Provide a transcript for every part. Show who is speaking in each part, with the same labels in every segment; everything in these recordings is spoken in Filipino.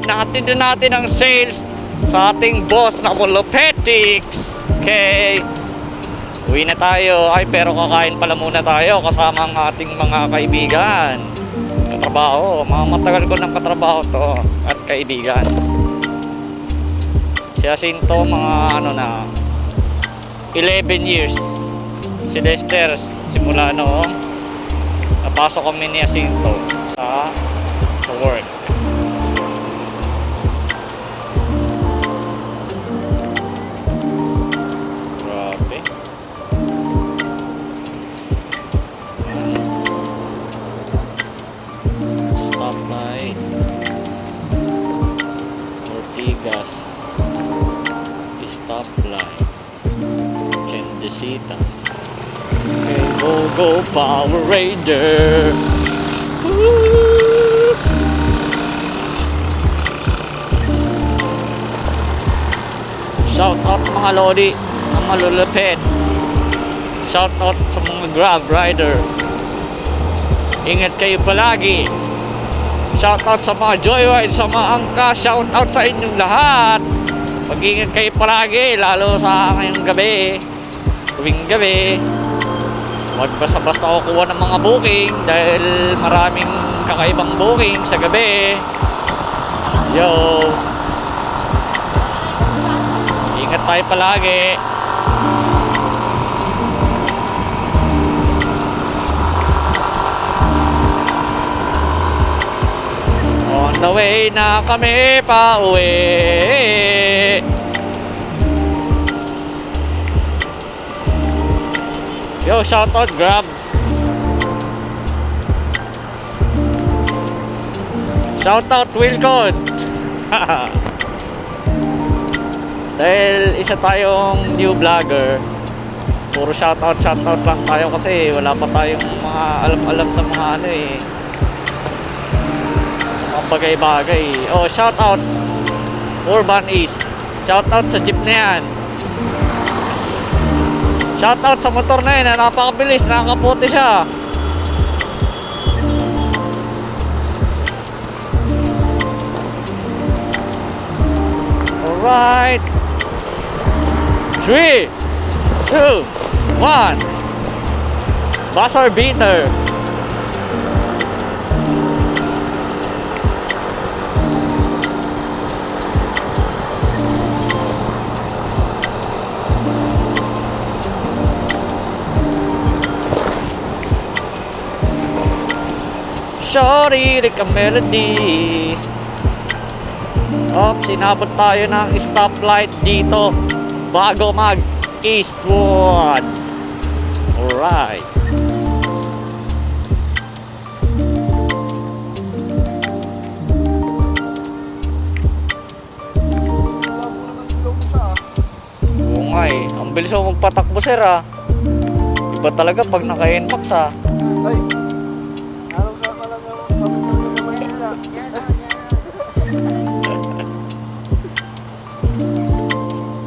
Speaker 1: natin ang sales sa ating boss na Molopetics. Okay, uwi na tayo. Ay, pero kakain pala muna tayo kasama ang ating mga kaibigan, katrabaho. Mga matagal ko ng katrabaho to at kaibigan. Si Jacinto, mga ano na 11 years. Si Lester, simula noong napasok kami ni Jacinto sa work. Grabe. Stoplight Ortigas. Stoplight Candesitas. Go Power Ranger. Woo! Shout out mga lodi, mga malulupit. Shout out sa mga Grab rider. Ingat kayo palagi. Shout out sa mga joyride, sa mga angka. Shout out sa inyong lahat. Mag-ingat kayo palagi, lalo sa ngayong gabi, tuwing gabi. Huwag basta-basta kukuha ng mga booking dahil maraming kakaibang booking sa gabi. Yo, ingat tayo palagi. On the way na kami pa uwi. Yo, shout out Grab. Shout out Wilcon. Dahil isa tayong new vlogger, puro shout out lang tayo kasi wala pa tayong mga alam sa mga ano eh, mga bagay-bagay. Oh, shout out Urban East. Shout out sa jeep na yan. Shout out sa motor na yun, napakabilis, nakakaputi siya. Alright, 3, 2, 1. Buzzer beater. Sorry, Rick Melody. Oops, sinabot tayo ng stoplight dito bago mag Eastwood. Alright. Oo nga eh, ang bilis mo magpatakbo sir ah. Iba talaga pag naka-NMAX ah.
Speaker 2: Ay,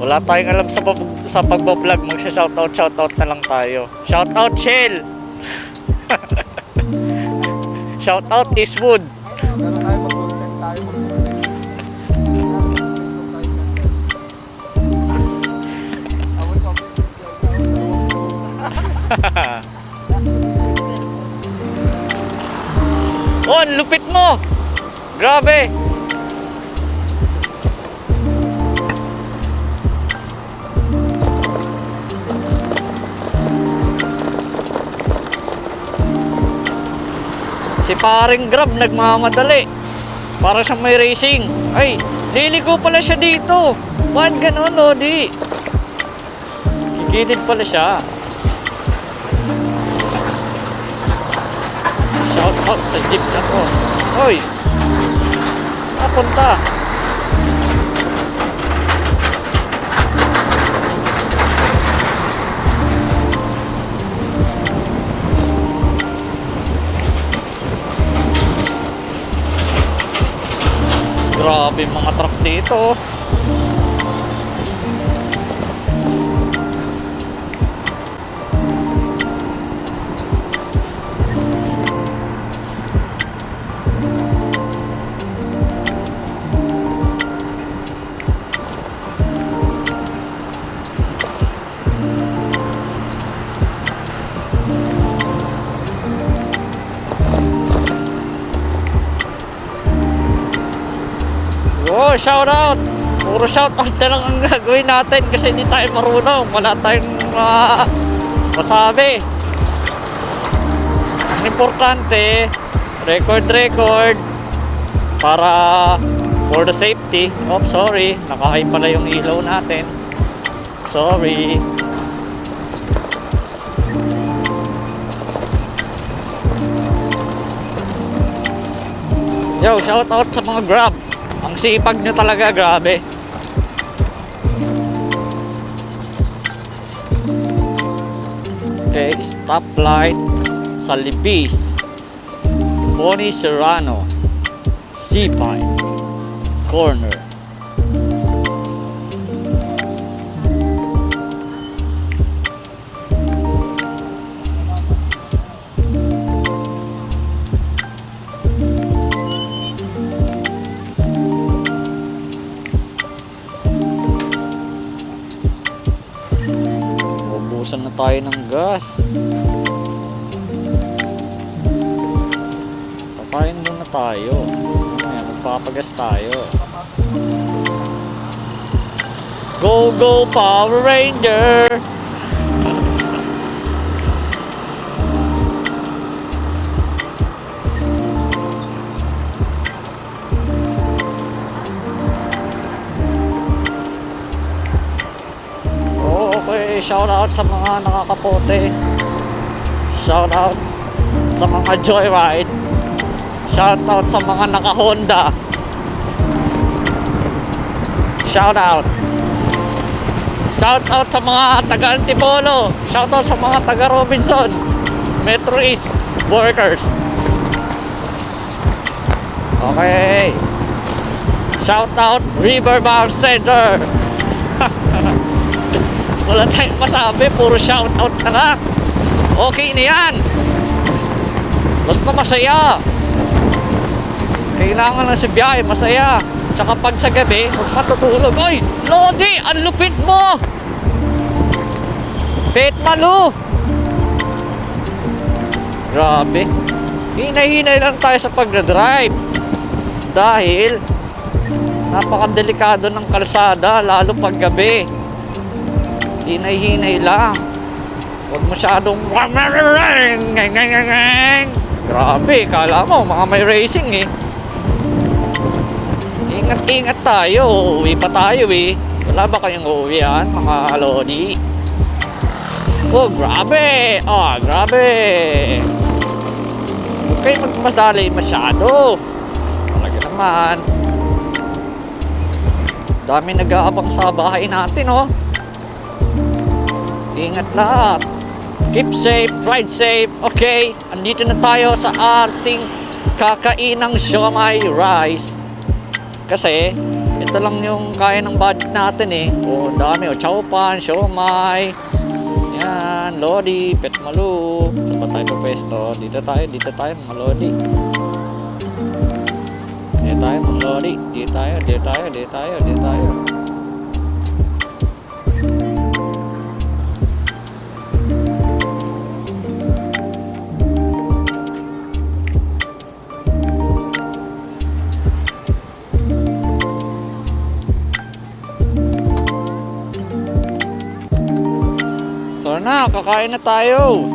Speaker 1: wala tayong alam sa pagbablog, magsha-shoutout na lang tayo. Shoutout Shell. Shoutout Eastwood.
Speaker 2: gano'n tayo mag-content tayo
Speaker 1: Oh, ang lupit mo. Grabe. Si paring Grab nagmamadali. Para siyang may racing. Ay, liligo pala siya dito. Bakit ganun, Lodi? Gigilid pala siya. Shout out sa jeep na to. Hoy, napunta. Grabe mga truck dito. Yo, shout out! Puro shout out na lang ang gagawin natin kasi hindi tayo marunong. Wala tayong masabi. Ang importante, record para for the safety. Oh, sorry. Nakahay pala yung ilaw natin. Sorry. Yo, shout out sa mga Grab. Ang sipag nyo talaga, grabe. Okay, stoplight sa Libis, Boni Serrano, C5 corner. Ubusan na tayo ng gas. Kakain muna tayo. Mamaya magpapagas tayo. Go go Power Ranger! Okay, shout out sa mga nakakapote. Shout out sa mga joyride. Shout out sa mga naka-Honda. Shout out. Shout out sa mga taga Antipolo. Shout out sa mga taga Robinson. Metro East workers. Okay. Shout out Riverbound Center. Wala tayong masabi, puro shout out na lang. Okay na yan. Basta masaya. Kailangan lang sa biyahe, masaya. Tsaka pag sa gabi, huwag matutulog. Oy, Lodi, ang lupit mo. Pet Malu. Grabe. Hinay-hinay lang tayo sa pagdadrive. Dahil napakadelikado ng kalsada, lalo pag gabi. Hinay-hinay lang. Huwag masyadong grabe, kala mo mga may racing eh. Ingat-ingat tayo. Uuwi pa tayo eh. Wala ba kayong uuwian mga lodi? Oh, grabe. Oh, grabe. Huwag kayo magmadali masyado. Talaga naman. Dami nag-aabang sa bahay natin oh. Ingat lahat. Keep safe, ride safe. Okay, andito na tayo sa ating kakainang siomai rice. Kasi, ito lang yung kaya ng budget natin eh. O, dami. O, chowpan, siomai. Yan, Lodi, Pet Malu. Saan ba tayo pa pwesto? Dito tayo, mga Lodi. Dito tayo, mga Lodi. Dito tayo. Na, kakain na tayo.